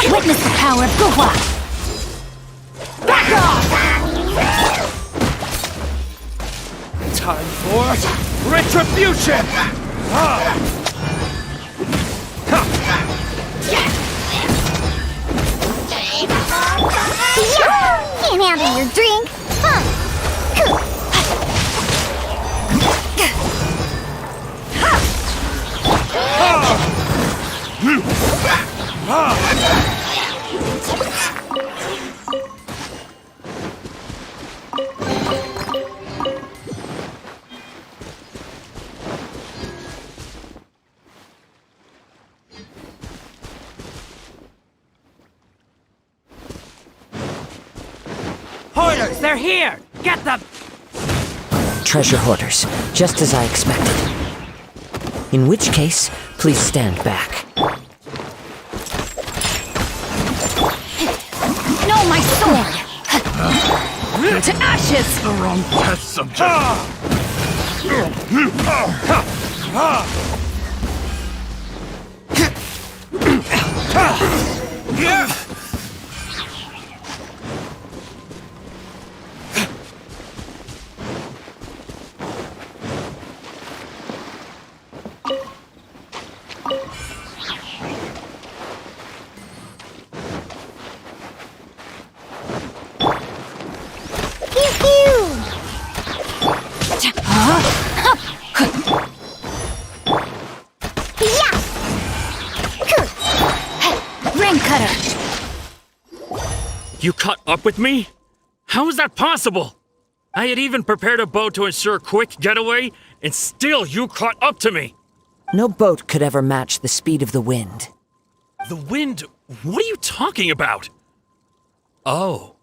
Witness the power of Guhua! Back off! Time for retribution! Can't handle your drink. Hoarders, they're here! Get them! Treasure hoarders, just as I expected. In which case, please stand back. No, my sword! To ashes! The wrong test subject! You caught up with me? How is that possible? I had even prepared a boat to ensure a quick getaway, and still you caught up to me! No boat could ever match the speed of the wind. The wind? What are you talking about? Oh,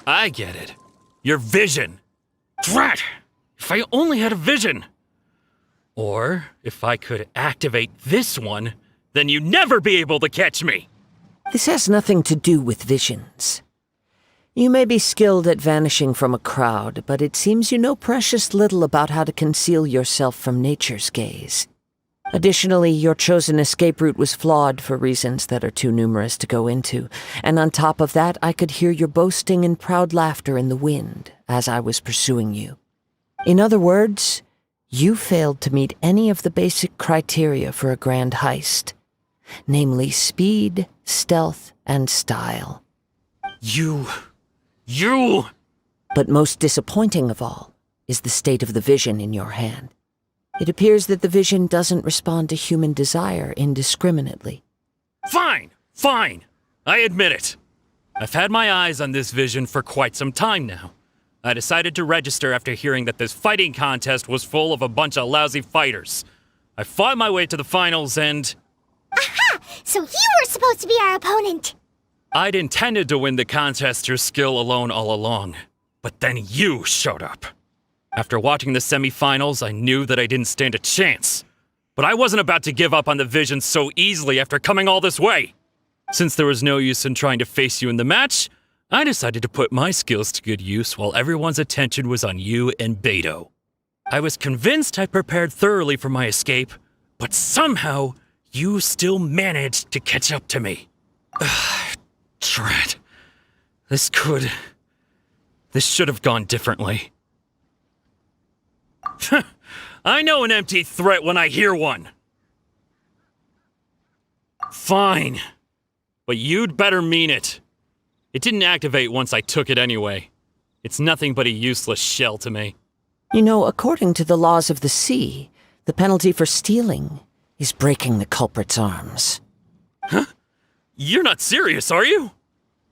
I get it. Your vision. Drat! If I only had a vision! Or, if I could activate this one, then you'd never be able to catch me! This has nothing to do with visions. You may be skilled at vanishing from a crowd, but it seems you know precious little about how to conceal yourself from nature's gaze. Additionally, your chosen escape route was flawed for reasons that are too numerous to go into, and on top of that, I could hear your boasting and proud laughter in the wind as I was pursuing you. In other words, you failed to meet any of the basic criteria for a grand heist, namely speed, stealth, and style. You... But most disappointing of all is the state of the vision in your hand. It appears that the vision doesn't respond to human desire indiscriminately. Fine! I admit it. I've had my eyes on this vision for quite some time now. I decided to register after hearing that this fighting contest was full of a bunch of lousy fighters. I fought my way to the finals and... Aha! So you were supposed to be our opponent! I'd intended to win the contest through skill alone all along. But then you showed up. After watching the semifinals, I knew that I didn't stand a chance. But I wasn't about to give up on the vision so easily after coming all this way. Since there was no use in trying to face you in the match, I decided to put my skills to good use while everyone's attention was on you and Beidou. I was convinced I'd prepared thoroughly for my escape, but somehow you still managed to catch up to me. Drat. This should have gone differently. I know an empty threat when I hear one. Fine. But you'd better mean it. It didn't activate once I took it anyway. It's nothing but a useless shell to me. You know, according to the laws of the sea, the penalty for stealing is breaking the culprit's arms. Huh? You're not serious, are you?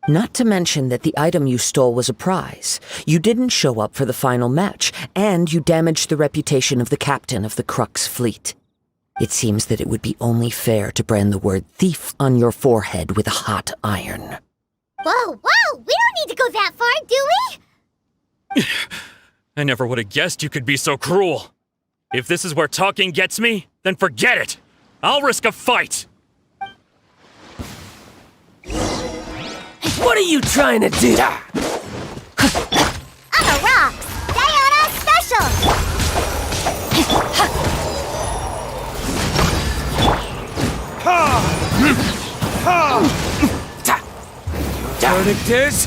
Not to mention that the item you stole was a prize. You didn't show up for the final match, and you damaged the reputation of the captain of the Crux fleet. It seems that it would be only fair to brand the word thief on your forehead with a hot iron. Whoa! We don't need to go that far, do we? I never would have guessed you could be so cruel. If this is where talking gets me, then forget it. I'll risk a fight. What are you trying to do? On the rocks! Diana special! Verdict is...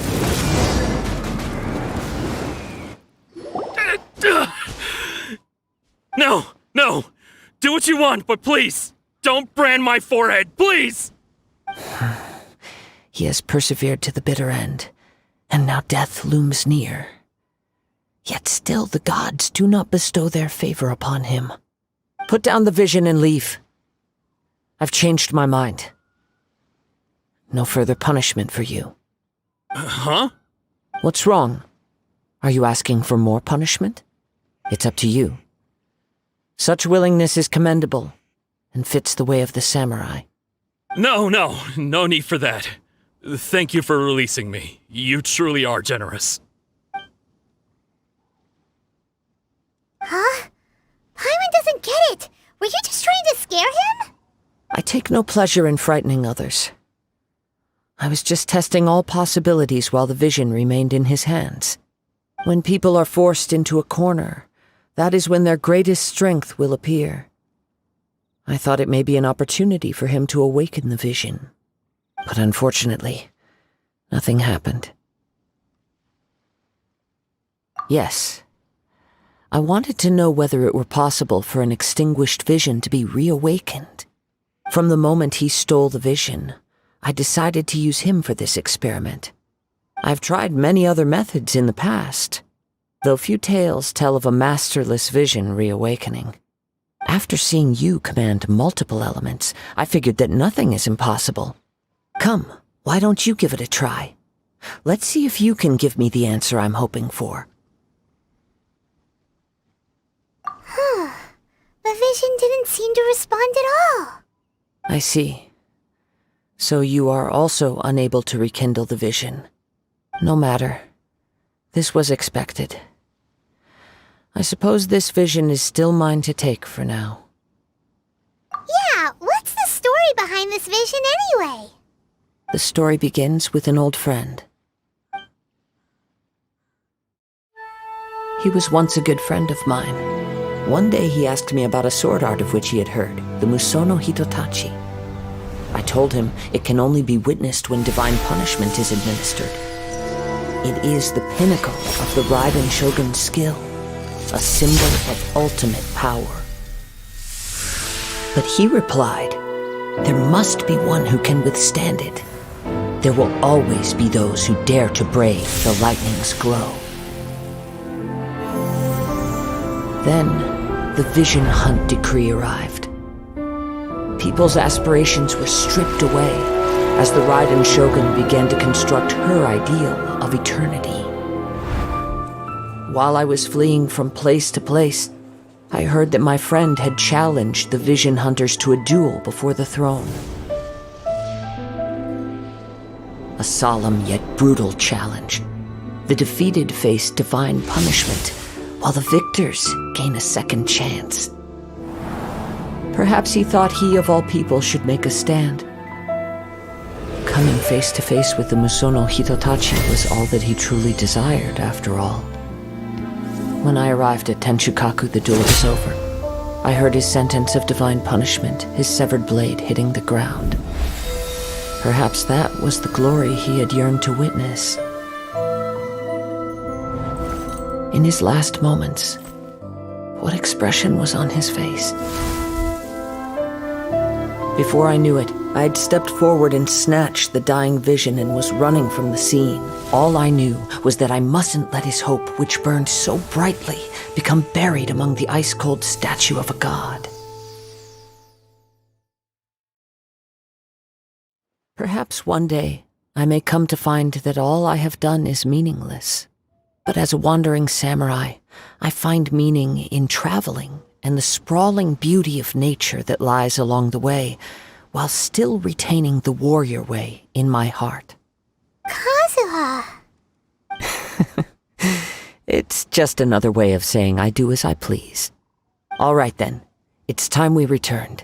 No! Do what you want, but please, don't brand my forehead, please! He has persevered to the bitter end, and now death looms near. Yet still the gods do not bestow their favor upon him. Put down the vision and leave. I've changed my mind. No further punishment for you. Huh? What's wrong? Are you asking for more punishment? It's up to you. Such willingness is commendable, and fits the way of the samurai. No need for that. Thank you for releasing me. You truly are generous. Huh? Paimon doesn't get it. Were you just trying to scare him? I take no pleasure in frightening others. I was just testing all possibilities while the vision remained in his hands. When people are forced into a corner, that is when their greatest strength will appear. I thought it may be an opportunity for him to awaken the vision. But unfortunately, nothing happened. Yes, I wanted to know whether it were possible for an extinguished vision to be reawakened. From the moment he stole the vision, I decided to use him for this experiment. I've tried many other methods in the past, though few tales tell of a masterless vision reawakening. After seeing you command multiple elements, I figured that nothing is impossible. Come, why don't you give it a try? Let's see if you can give me the answer I'm hoping for. The vision didn't seem to respond at all. I see. So you are also unable to rekindle the vision. No matter. This was expected. I suppose this vision is still mine to take for now. Yeah, what's the story behind this vision anyway? The story begins with an old friend. He was once a good friend of mine. One day he asked me about a sword art of which he had heard, the Musono Hitotachi. I told him it can only be witnessed when divine punishment is administered. It is the pinnacle of the Raiden Shogun's skill, a symbol of ultimate power. But he replied, there must be one who can withstand it. There will always be those who dare to brave the lightning's glow. Then, the Vision Hunt decree arrived. People's aspirations were stripped away as the Raiden Shogun began to construct her ideal of eternity. While I was fleeing from place to place, I heard that my friend had challenged the Vision Hunters to a duel before the throne. A solemn yet brutal challenge. The defeated face divine punishment, while the victors gain a second chance. Perhaps he thought he of all people should make a stand. Coming face to face with the Musono Hitotachi was all that he truly desired, after all. When I arrived at Tenshukaku, the duel was over. I heard his sentence of divine punishment, his severed blade hitting the ground. Perhaps that was the glory he had yearned to witness. In his last moments, what expression was on his face? Before I knew it, I had stepped forward and snatched the dying vision and was running from the scene. All I knew was that I mustn't let his hope, which burned so brightly, become buried among the ice-cold statue of a god. Perhaps one day I may come to find that all I have done is meaningless. But as a wandering samurai, I find meaning in traveling and the sprawling beauty of nature that lies along the way, while still retaining the warrior way in my heart. Kazuha! It's just another way of saying I do as I please. All right then, it's time we returned.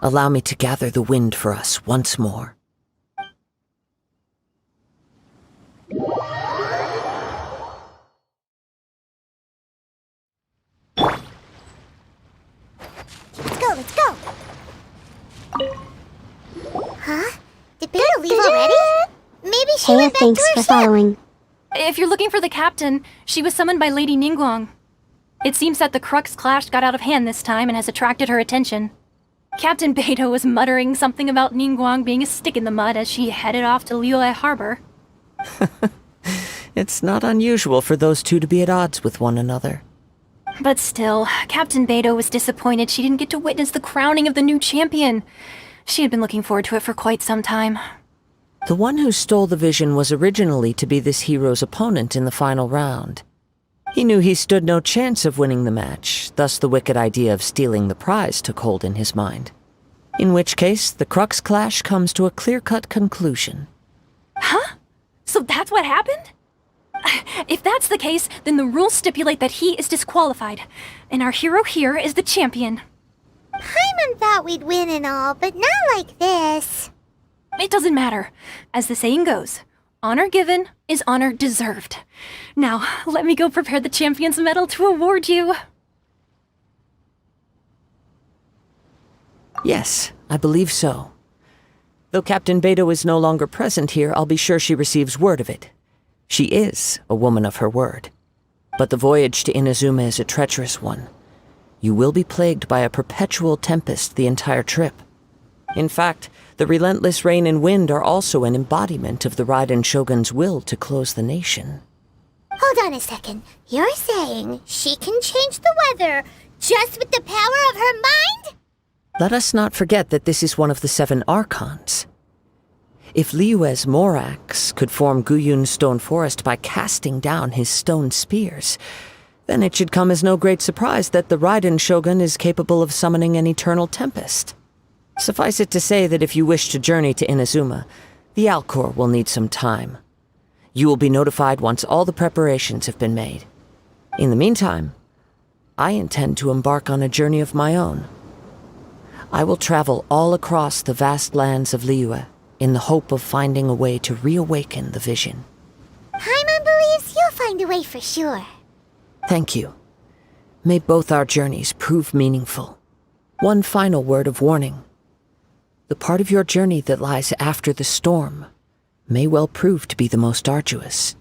Allow me to gather the wind for us once more. Let's go! Huh? Did Beidou leave already? Maybe she went back to Thanks her for ship. following. If you're looking for the captain, she was summoned by Lady Ningguang. It seems that the Crux clash got out of hand this time and has attracted her attention. Captain Beidou was muttering something about Ningguang being a stick in the mud as she headed off to Liyue Harbor. It's not unusual for those two to be at odds with one another. But still, Captain Beidou was disappointed she didn't get to witness the crowning of the new champion. She had been looking forward to it for quite some time. The one who stole the vision was originally to be this hero's opponent in the final round. He knew he stood no chance of winning the match, thus the wicked idea of stealing the prize took hold in his mind. In which case, the Crux clash comes to a clear-cut conclusion. Huh? So that's what happened? If that's the case, then the rules stipulate that he is disqualified, and our hero here is the champion. Paimon thought we'd win and all, but not like this. It doesn't matter. As the saying goes, honor given is honor deserved. Now, let me go prepare the champion's medal to award you. Yes, I believe so. Though Captain Beidou is no longer present here, I'll be sure she receives word of it. She is a woman of her word. But the voyage to Inazuma is a treacherous one. You will be plagued by a perpetual tempest the entire trip. In fact, the relentless rain and wind are also an embodiment of the Raiden Shogun's will to close the nation. Hold on a second. You're saying she can change the weather just with the power of her mind? Let us not forget that this is one of the 7 Archons. If Liyue's Morax could form Guyun's stone forest by casting down his stone spears, then it should come as no great surprise that the Raiden Shogun is capable of summoning an eternal tempest. Suffice it to say that if you wish to journey to Inazuma, the Alcor will need some time. You will be notified once all the preparations have been made. In the meantime, I intend to embark on a journey of my own. I will travel all across the vast lands of Liyue in the hope of finding a way to reawaken the vision. Paimon believes you'll find a way for sure. Thank you. May both our journeys prove meaningful. One final word of warning. The part of your journey that lies after the storm may well prove to be the most arduous.